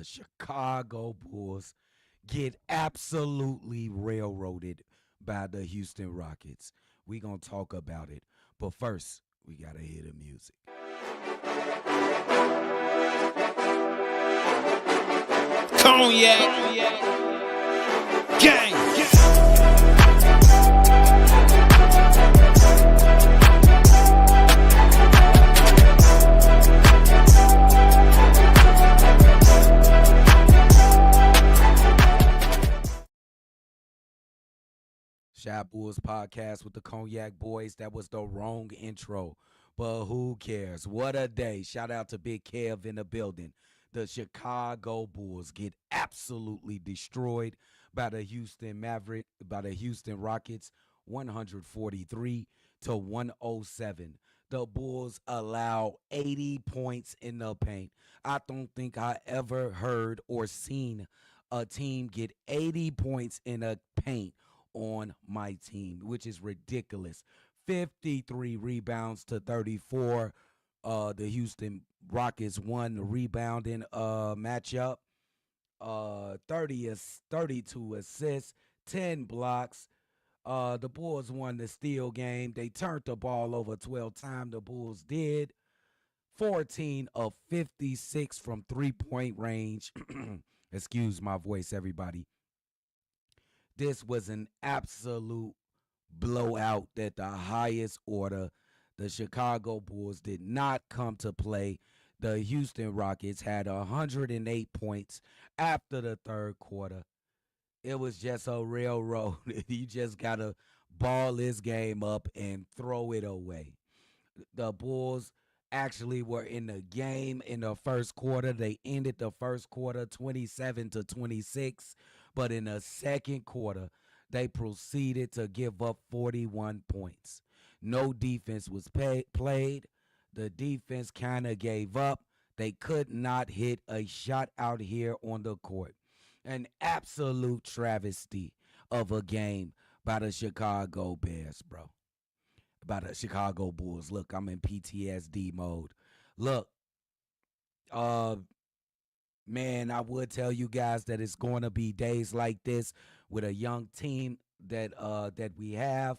the Chicago Bulls get absolutely railroaded by the Houston Rockets. We gonna talk about it, but first we gotta hear the music. Cognac gang. Shop Bulls podcast with the Cognac Boys. That was the wrong intro, but who cares? What a day. Shout out to Big Kev in the building. The Chicago Bulls get absolutely destroyed by the Houston Rockets, 143 to 107. The Bulls allow 80 points in the paint. I don't think I ever heard or seen a team get 80 points in a paint on my team, which is ridiculous. 53 rebounds to 34. The Houston Rockets won the rebounding matchup. 32 assists, 10 blocks. The Bulls won the steal game. They turned the ball over 12 times. The Bulls did. 14 of 56 from three-point range. Excuse my voice, everybody. This was an absolute blowout at the highest order. The Chicago Bulls did not come to play. The Houston Rockets had 108 points after the third quarter. It was just a railroad. You just got to ball this game up and throw it away. The Bulls actually were in the game in the first quarter. They ended the first quarter 27 to 26. But in the second quarter, they proceeded to give up 41 points. No defense was played. The defense kind of gave up. They could not hit a shot out here on the court. An absolute travesty of a game by the Chicago Bears, bro. By the Chicago Bulls. Look, I'm in PTSD mode. Look, uh, man, I would tell you guys that it's going to be days like this with a young team that we have.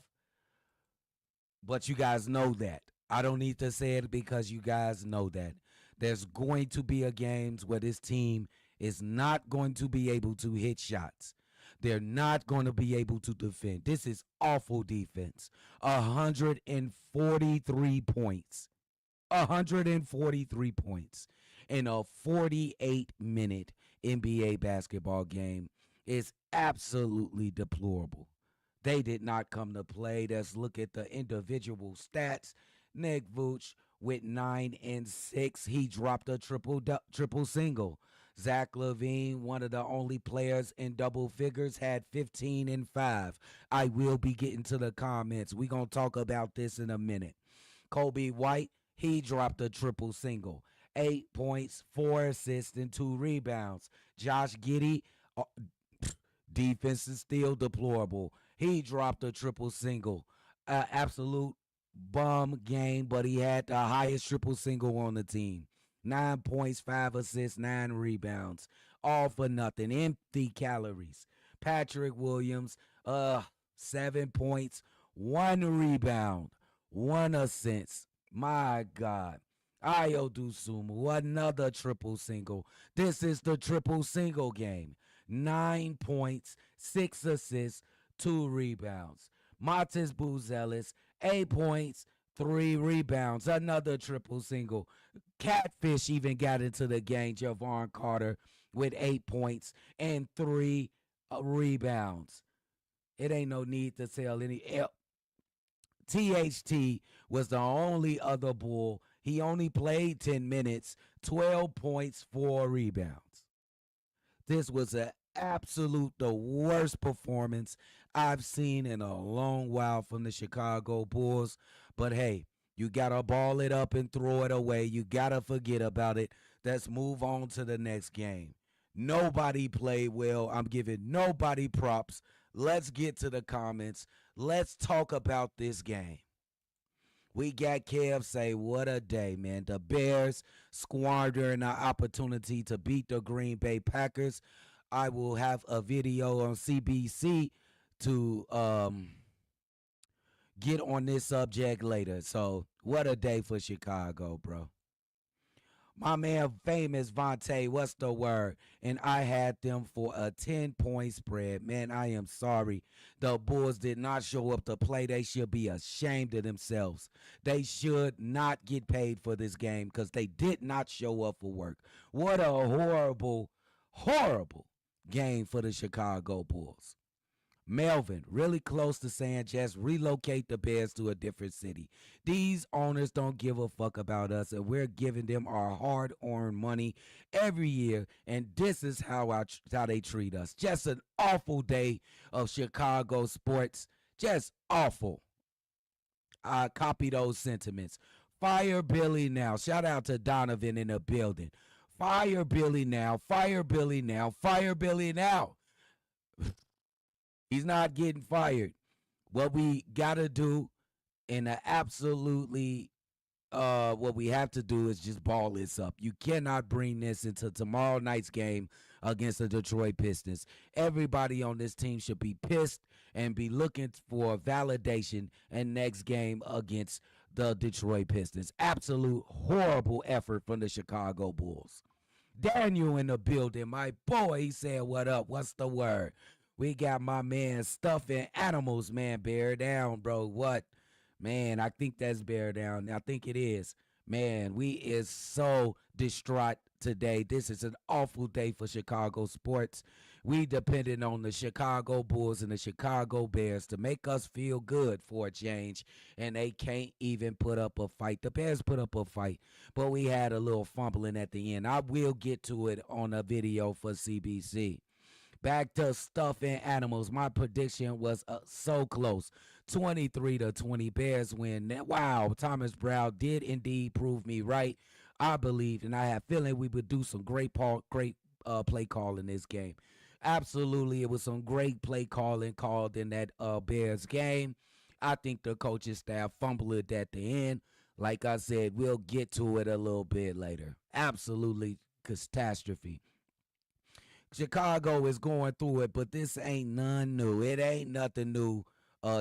But you guys know that. I don't need to say it because you guys know that. There's going to be a games where this team is not going to be able to hit shots. They're not going to be able to defend. This is awful defense. 143 points. 143 points in a 48-minute NBA basketball game is absolutely deplorable. They did not come to play. Let's look at the individual stats. Nick Vooch with 9 and 6. He dropped a triple single. Zach LaVine, one of the only players in double figures, had 15 and 5. I will be getting to the comments. We're going to talk about this in a minute. Kobe White, he dropped a triple single. 8 points, 4 assists, and 2 rebounds. Josh Giddey, defense is still deplorable. He dropped a triple single. Absolute bum game, but he had the highest triple single on the team. 9 points, 5 assists, 9 rebounds. All for nothing. Empty calories. Patrick Williams, 7 points, 1 rebound, 1 assist. My God. Ayo Dosunmu, another triple single. This is the triple single game. 9 points, 6 assists, 2 rebounds. Matis Buzelis, 8 points, 3 rebounds. Another triple single. Catfish even got into the game. Javon Carter with 8 points and 3 rebounds. It ain't no need to tell any. THT was the only other Bull. He only played 10 minutes, 12 points, 4 rebounds. This was an absolute the worst performance I've seen in a long while from the Chicago Bulls. But hey, you got to ball it up and throw it away. You got to forget about it. Let's move on to the next game. Nobody played well. I'm giving nobody props. Let's get to the comments. Let's talk about this game. We got Kev say, what a day, man. The Bears squandering our opportunity to beat the Green Bay Packers. I will have a video on CBC to get on this subject later. So, what a day for Chicago, bro. My man, famous Vontae, what's the word? And I had them for a 10-point spread. Man, I am sorry. The Bulls did not show up to play. They should be ashamed of themselves. They should not get paid for this game because they did not show up for work. What a horrible, horrible game for the Chicago Bulls. Melvin, really close to saying just relocate the Bears to a different city. These owners don't give a fuck about us, and we're giving them our hard-earned money every year, and this is how they treat us. Just an awful day of Chicago sports. Just awful. I copy those sentiments. Fire Billy now. Shout out to Donovan in the building. Fire Billy now. Fire Billy now. Fire Billy now. He's not getting fired. What we got to do and absolutely what we have to do is just ball this up. You cannot bring this into tomorrow night's game against the Detroit Pistons. Everybody on this team should be pissed and be looking for validation in next game against the Detroit Pistons. Absolute horrible effort from the Chicago Bulls. Daniel in the building, my boy, he said, what up? What's the word? We got my man Stuffing Animals, man. Bear down, bro. What? Man, I think that's bear down. I think it is. Man, we is so distraught today. This is an awful day for Chicago sports. We depended on the Chicago Bulls and the Chicago Bears to make us feel good for a change, and they can't even put up a fight. The Bears put up a fight, but we had a little fumbling at the end. I will get to it on a video for CBC. Back to Stuffing Animals. My prediction was so close. 23-20 Bears win. Wow, Thomas Brown did indeed prove me right. I believed, and I have feeling we would do some great play call in this game. Absolutely, it was some great play calling called in that Bears game. I think the coaching staff fumbled it at the end. Like I said, we'll get to it a little bit later. Absolutely catastrophe. Chicago is going through it, but this ain't none new. It ain't nothing new,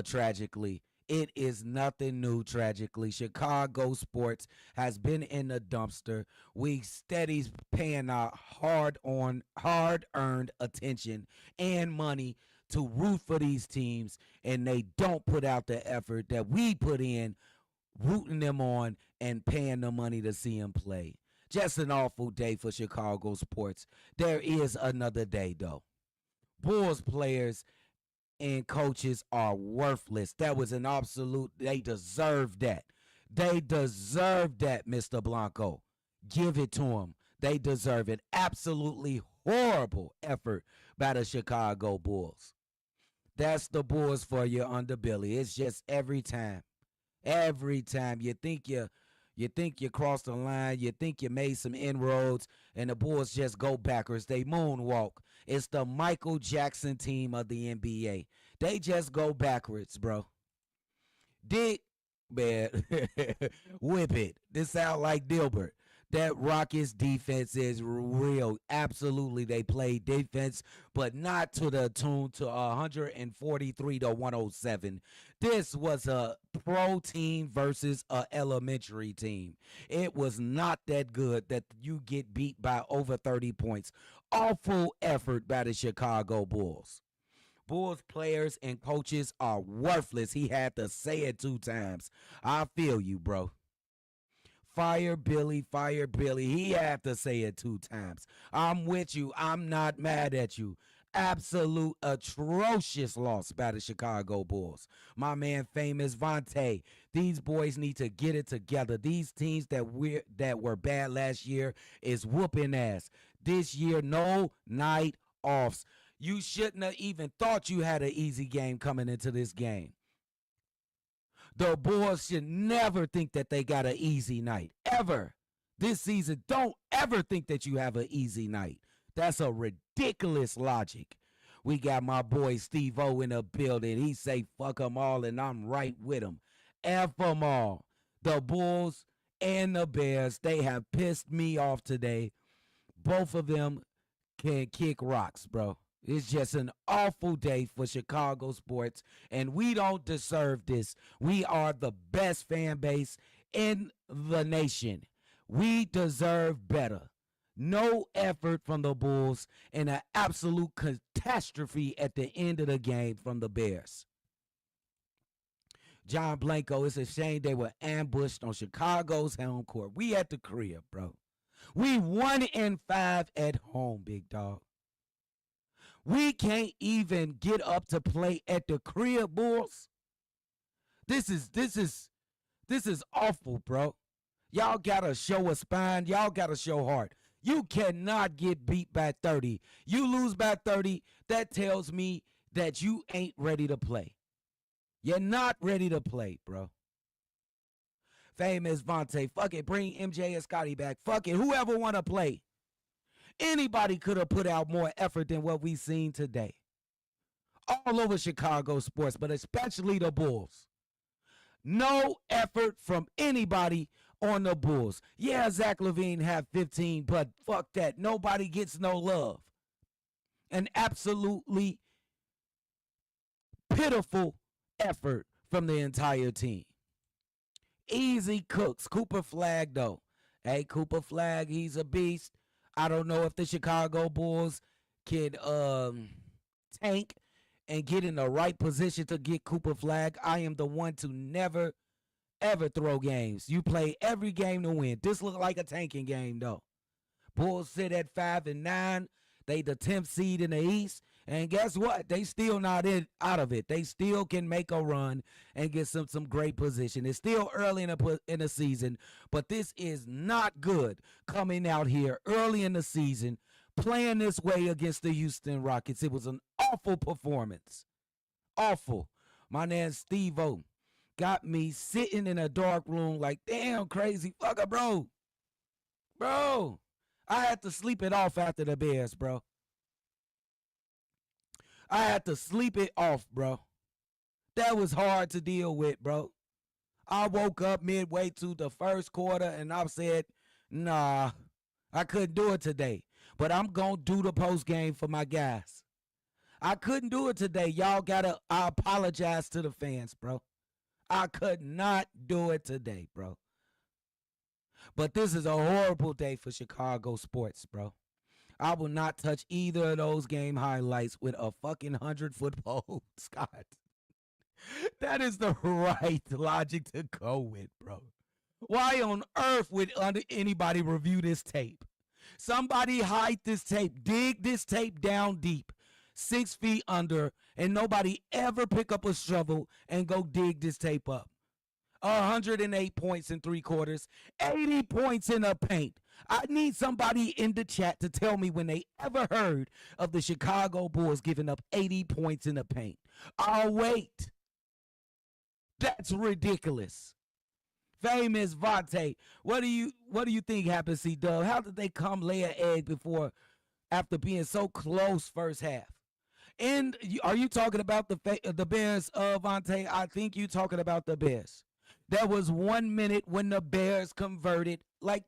tragically. It is nothing new, tragically. Chicago sports has been in the dumpster. We steady paying our hard-earned attention and money to root for these teams, and they don't put out the effort that we put in rooting them on and paying the money to see them play. Just an awful day for Chicago sports. There is another day, though. Bulls players and coaches are worthless. That was an absolute, they deserve that. They deserve that, Mr. Blanco. Give it to them. They deserve it. Absolutely horrible effort by the Chicago Bulls. That's the Bulls for your underbelly. It's just every time. Every time you think you crossed the line, you think you made some inroads, and the Bulls just go backwards. They moonwalk. It's the Michael Jackson team of the NBA. They just go backwards, bro. Dick, man, whip it. This sound like Dilbert. That Rockets defense is real. Absolutely, they play defense, but not to the tune to 143-107. This was a pro team versus a elementary team. It was not that good that you get beat by over 30 points. Awful effort by the Chicago Bulls. Bulls players and coaches are worthless. He had to say it 2 times. I feel you, bro. Fire Billy, fire Billy. He had to say it 2 times. I'm with you. I'm not mad at you. Absolute atrocious loss by the Chicago Bulls. My man, famous Vontae. These boys need to get it together. These teams that were bad last year is whooping ass. This year, no night offs. You shouldn't have even thought you had an easy game coming into this game. The Bulls should never think that they got an easy night, ever. This season, don't ever think that you have an easy night. That's a ridiculous logic. We got my boy Steve-O in the building. He say, fuck them all, and I'm right with him. F them all. The Bulls and the Bears, they have pissed me off today. Both of them can kick rocks, bro. It's just an awful day for Chicago sports, and we don't deserve this. We are the best fan base in the nation. We deserve better. No effort from the Bulls and an absolute catastrophe at the end of the game from the Bears. John Blanco, it's a shame they were ambushed on Chicago's home court. We at the crib, bro. We 1-5 at home, big dog. We can't even get up to play at the crib, Bulls. This is awful, bro. Y'all gotta show a spine. Y'all gotta show heart. You cannot get beat by 30. You lose by 30, that tells me that you ain't ready to play. You're not ready to play, bro. Famous Vontae, fuck it, bring MJ and Scotty back. Fuck it, whoever want to play. Anybody could have put out more effort than what we seen today. All over Chicago sports, but especially the Bulls. No effort from anybody on the Bulls. Yeah, Zach LaVine had 15, but fuck that. Nobody gets no love. An absolutely pitiful effort from the entire team. Easy cooks. Cooper Flag, though. Hey, Cooper Flag, he's a beast. I don't know if the Chicago Bulls can tank and get in the right position to get Cooper Flag. I am the one to never, ever throw games. You play every game to win. This look like a tanking game, though. Bulls sit at 5-9. They the 10th seed in the East. And guess what? They still not out of it. They still can make a run and get some great position. It's still early in the season, but this is not good coming out here early in the season, playing this way against the Houston Rockets. It was an awful performance. Awful. My man Steve-O got me sitting in a dark room like, damn, crazy fucker, bro. Bro, I had to sleep it off after the Bears, bro. I had to sleep it off, bro. That was hard to deal with, bro. I woke up midway to the first quarter and I said, nah, I couldn't do it today. But I'm going to do the post game for my guys. I couldn't do it today. I apologize to the fans, bro. I could not do it today, bro. But this is a horrible day for Chicago sports, bro. I will not touch either of those game highlights with a fucking 100-foot pole, Scott. That is the right logic to go with, bro. Why on earth would anybody review this tape? Somebody hide this tape, dig this tape down deep, 6 feet under, and nobody ever pick up a shovel and go dig this tape up. 108 points in 3 quarters, 80 points in the paint. I need somebody in the chat to tell me when they ever heard of the Chicago Bulls giving up 80 points in the paint. I'll wait. That's ridiculous. Famous Vontae, what do you think happened, C-Dub? How did they come lay an egg after being so close first half? And are you talking about the Bears, Vontae? I think you're talking about the Bears. There was 1 minute when the Bears converted, like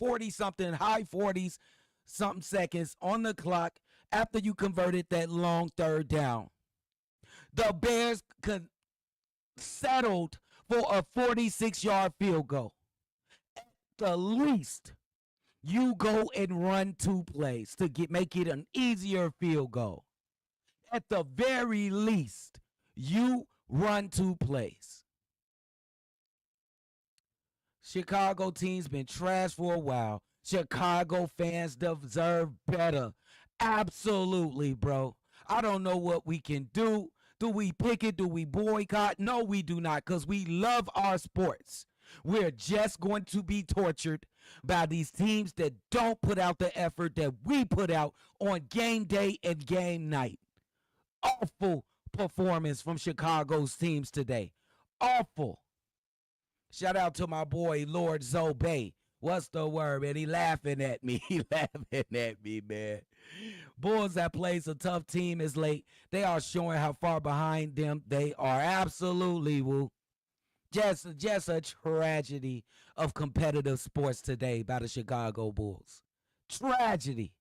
40-something, high 40s, something seconds on the clock after you converted that long third down. The Bears settled for a 46-yard field goal. At the least, you go and run 2 plays to make it an easier field goal. At the very least, you run 2 plays. Chicago team's been trash for a while. Chicago fans deserve better. Absolutely, bro. I don't know what we can do. Do we picket? Do we boycott? No, we do not, because we love our sports. We're just going to be tortured by these teams that don't put out the effort that we put out on game day and game night. Awful performance from Chicago's teams today. Awful. Shout out to my boy, Lord Zobay. What's the word, man? He laughing at me. He laughing at me, man. Bulls that plays a tough team is late. They are showing how far behind them they are. Absolutely, Woo. Just a tragedy of competitive sports today by the Chicago Bulls. Tragedy.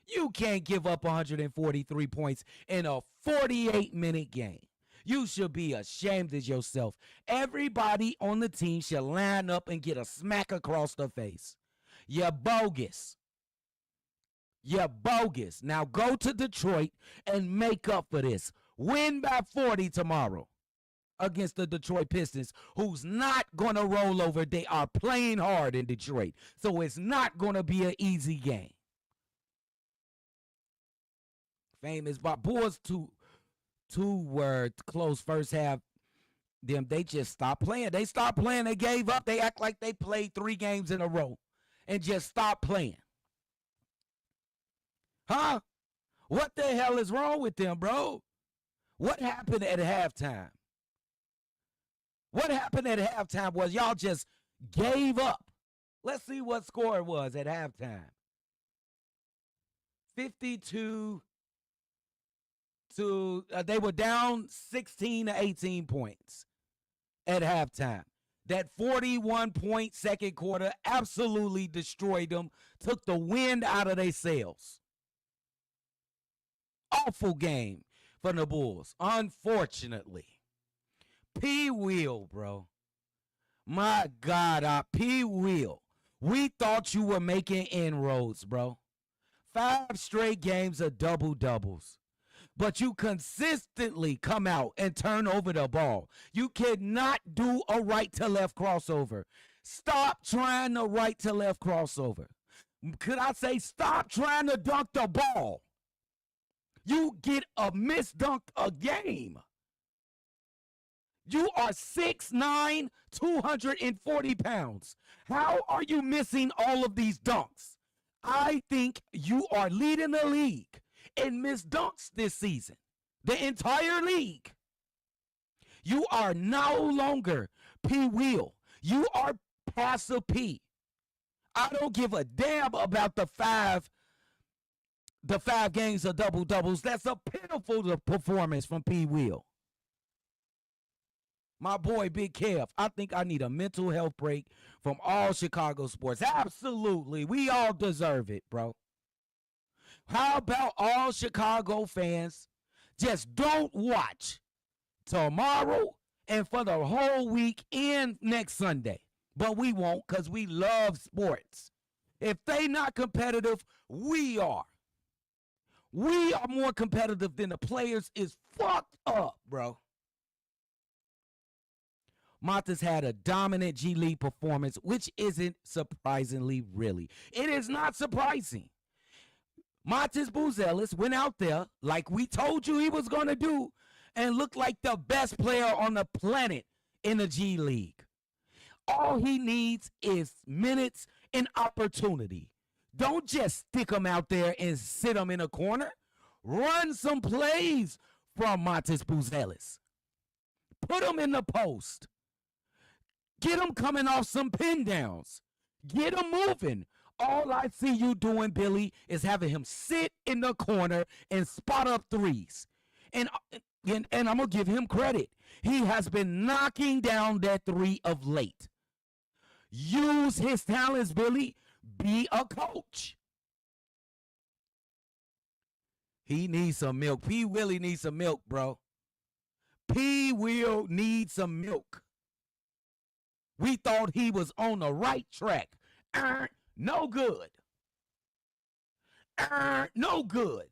You can't give up 143 points in a 48-minute game. You should be ashamed of yourself. Everybody on the team should line up and get a smack across the face. You're bogus. You're bogus. Now go to Detroit and make up for this. Win by 40 tomorrow against the Detroit Pistons, who's not going to roll over. They are playing hard in Detroit, so it's not going to be an easy game. Famous by Bulls two were close first half. They just stopped playing. They stopped playing. They gave up. They act like they played 3 games in a row and just stopped playing. Huh? What the hell is wrong with them, bro? What happened at halftime? What happened at halftime was y'all just gave up. Let's see what score it was at halftime. 52 to they were down 16 to 18 points at halftime. That 41-point second quarter absolutely destroyed them, took the wind out of their sails. Awful game for the Bulls, unfortunately. P. Will, bro. My God, P. Will. We thought you were making inroads, bro. 5 straight games of double-doubles. But you consistently come out and turn over the ball. You cannot do a right-to-left crossover. Stop trying the right-to-left crossover. Could I say stop trying to dunk the ball? You get a missed dunk a game. You are 6'9", 240 pounds. How are you missing all of these dunks? I think you are leading the league in missed dunks this season. The entire league. You are no longer P. Will. You are Passive P. I don't give a damn about the five games of double-doubles. That's a pitiful performance from P. Will. My boy, Big Kev, I think I need a mental health break from all Chicago sports. Absolutely. We all deserve it, bro. How about all Chicago fans just don't watch tomorrow and for the whole week and next Sunday? But we won't, because we love sports. If they not competitive, we are. We are more competitive than the players. Is fucked up, bro. Montes had a dominant G League performance, which isn't surprisingly really. It is not surprising. Montes Buzelis went out there like we told you he was going to do and looked like the best player on the planet in the G League. All he needs is minutes and opportunity. Don't just stick him out there and sit him in a corner. Run some plays from Montes Buzelis. Put him in the post. Get him coming off some pin downs. Get him moving. All I see you doing, Billy, is having him sit in the corner and spot up threes. And I'm going to give him credit. He has been knocking down that three of late. Use his talents, Billy. Be a coach. He needs some milk. P. Willie needs some milk, bro. P. Will need some milk. We thought he was on the right track. No good. No good.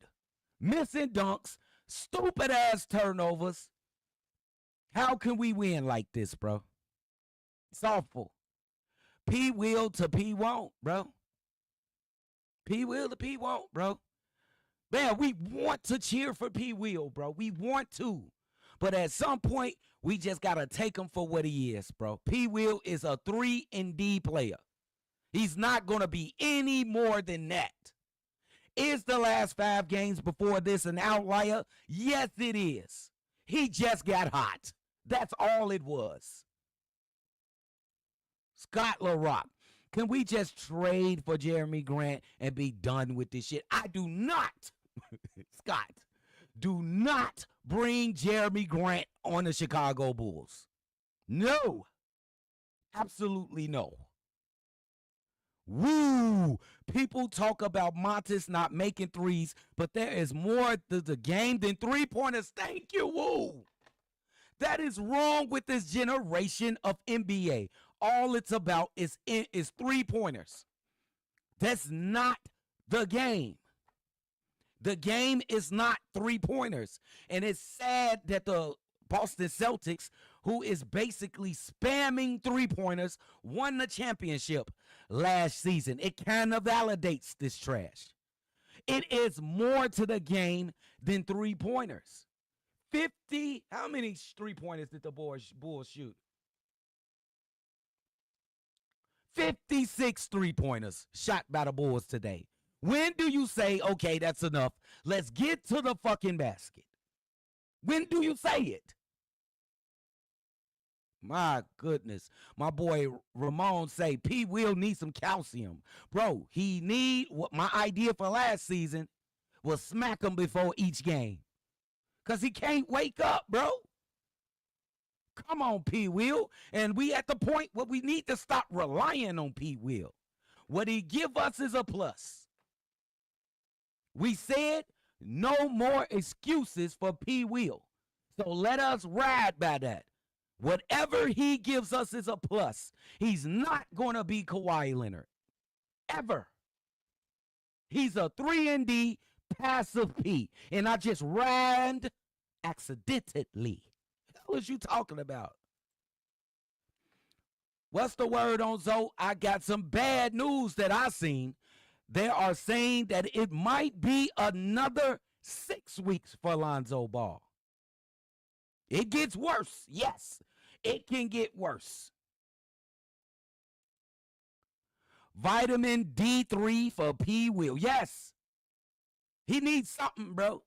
Missing dunks. Stupid ass turnovers. How can we win like this, bro? It's awful. P will to P won't, bro. P will to P won't, bro. Man, we want to cheer for P will, bro. We want to. But at some point, we just got to take him for what he is, bro. P. Will is a 3-and-D player. He's not going to be any more than that. Is the last 5 games before this an outlier? Yes, it is. He just got hot. That's all it was. Scott LaRock, can we just trade for Jeremy Grant and be done with this shit? I do not. Scott, do not bring Jeremy Grant on the Chicago Bulls. No. Absolutely no. Woo! People talk about Montes not making threes, but there is more to the game than three-pointers. Thank you, woo! That is wrong with this generation of NBA. All it's about is three-pointers. That's not the game. The game is not three-pointers. And it's sad that the Boston Celtics, who is basically spamming three-pointers, won the championship last season. It kind of validates this trash. It is more to the game than three-pointers. 50, how many three-pointers did the Bulls shoot? 56 three-pointers shot by the Bulls today. When do you say, okay, that's enough? Let's get to the fucking basket. When do you say it? My goodness. My boy Ramon say, P. Will need some calcium. Bro, he need, what my idea for last season was smack him before each game. Because he can't wake up, bro. Come on, P. Will. And we at the point where we need to stop relying on P. Will. What he give us is a plus. We said no more excuses for P. Will. So let us ride by that. Whatever he gives us is a plus. He's not going to be Kawhi Leonard. Ever. He's a 3-and-D passive P. And I just ran accidentally. What was you talking about? What's the word on Zoe? I got some bad news that I seen. They are saying that it might be another 6 weeks for Lonzo Ball. It gets worse. Yes, it can get worse. Vitamin D3 for P. Will. Yes. He needs something, bro.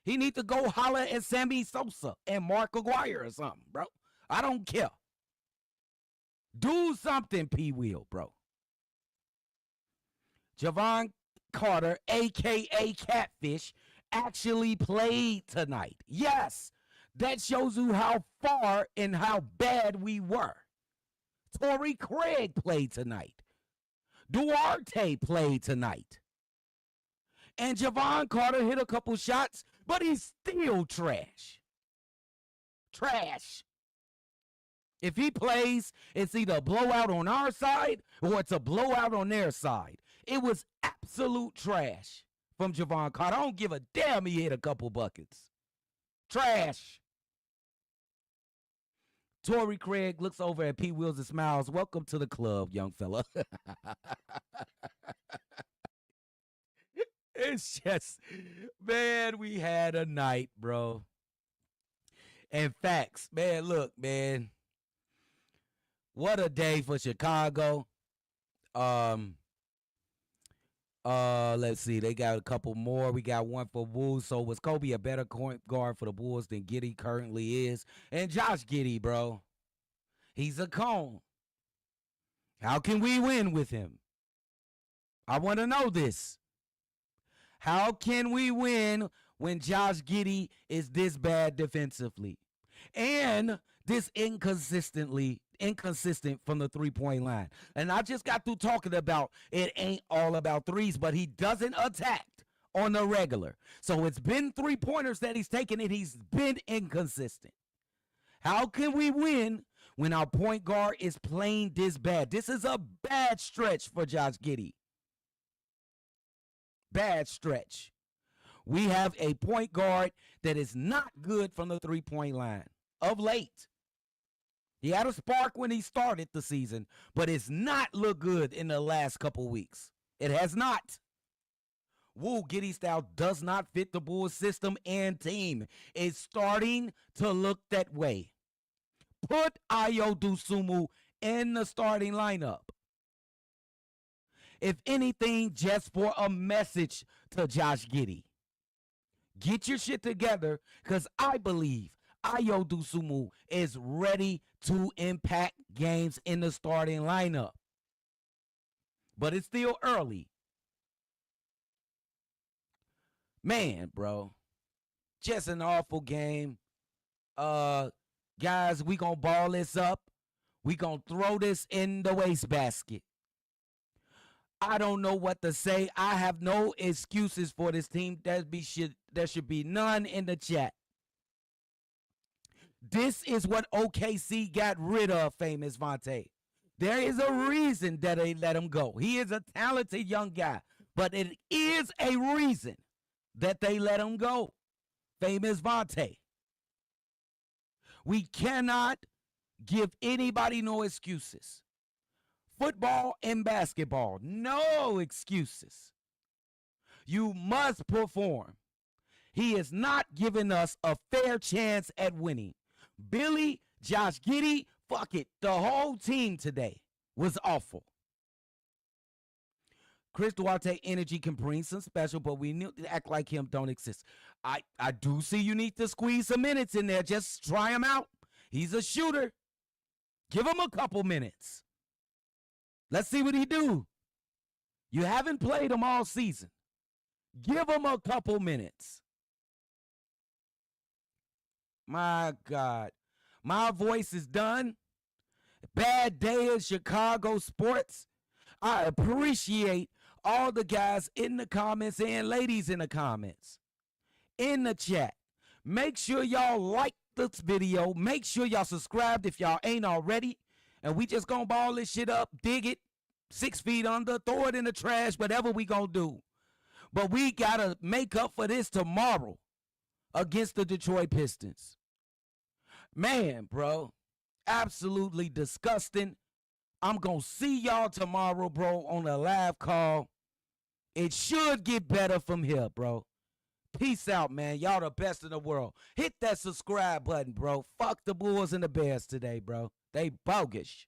He needs to go holler at Sammy Sosa and Mark Aguirre or something, bro. I don't care. Do something, P. Will, bro. Javon Carter, a.k.a. Catfish, actually played tonight. Yes, that shows you how far and how bad we were. Torrey Craig played tonight. Duarte played tonight. And Javon Carter hit a couple shots, but he's still trash. Trash. If he plays, it's either a blowout on our side or it's a blowout on their side. It was absolute trash from Javon Carter. I don't give a damn he hit a couple buckets. Trash. Torrey Craig looks over at P. Wills and smiles. Welcome to the club, young fella. It's just, man, we had a night, bro. And facts, man, look, man. What a day for Chicago. Let's see. They got a couple more. We got one for Wolves. So was Kobe a better point guard for the Bulls than Giddey currently is? And Josh Giddey, bro. He's a cone. How can we win with him? I want to know this. How can we win when Josh Giddey is this bad defensively? And this inconsistent from the three-point line. And I just got through talking about it ain't all about threes, but he doesn't attack on the regular. So it's been three-pointers that he's taken, and he's been inconsistent. How can we win when our point guard is playing this bad? This is a bad stretch for Josh Giddey. Bad stretch. We have a point guard that is not good from the three-point line of late. He had a spark when he started the season, but it's not looked good in the last couple weeks. It has not. Woo, Giddey style does not fit the Bulls system and team. It's starting to look that way. Put Ayo Dosunmu in the starting lineup. If anything, just for a message to Josh Giddey. Get your shit together, because I believe Ayo Dosunmu is ready to impact games in the starting lineup. But it's still early. Man, bro. Just an awful game. Guys, we gonna ball this up. We gonna throw this in the wastebasket. I don't know what to say. I have no excuses for this team. There should be none in the chat. This is what OKC got rid of, famous Vontae. There is a reason that they let him go. He is a talented young guy, but it is a reason that they let him go, famous Vontae. We cannot give anybody no excuses. Football and basketball, no excuses. You must perform. He is not giving us a fair chance at winning. Billy, Josh Giddey, fuck it. The whole team today was awful. Chris Duarte energy can bring some special, but we need to act like him don't exist. I do see you need to squeeze some minutes in there. Just try him out. He's a shooter. Give him a couple minutes. Let's see what he do. You haven't played him all season. Give him a couple minutes. My God. My voice is done. Bad day in Chicago sports. I appreciate all the guys in the comments and ladies in the comments. In the chat. Make sure y'all like this video. Make sure y'all subscribed if y'all ain't already. And we just gonna ball this shit up, dig it, 6 feet under, throw it in the trash, whatever we gonna do. But we gotta make up for this tomorrow against the Detroit Pistons. Man, bro, absolutely disgusting. I'm gonna see y'all tomorrow, bro, on a live call. It should get better from here, bro. Peace out, man. Y'all the best in the world. Hit that subscribe button, bro. Fuck the Bulls and the Bears today, bro. They bogus.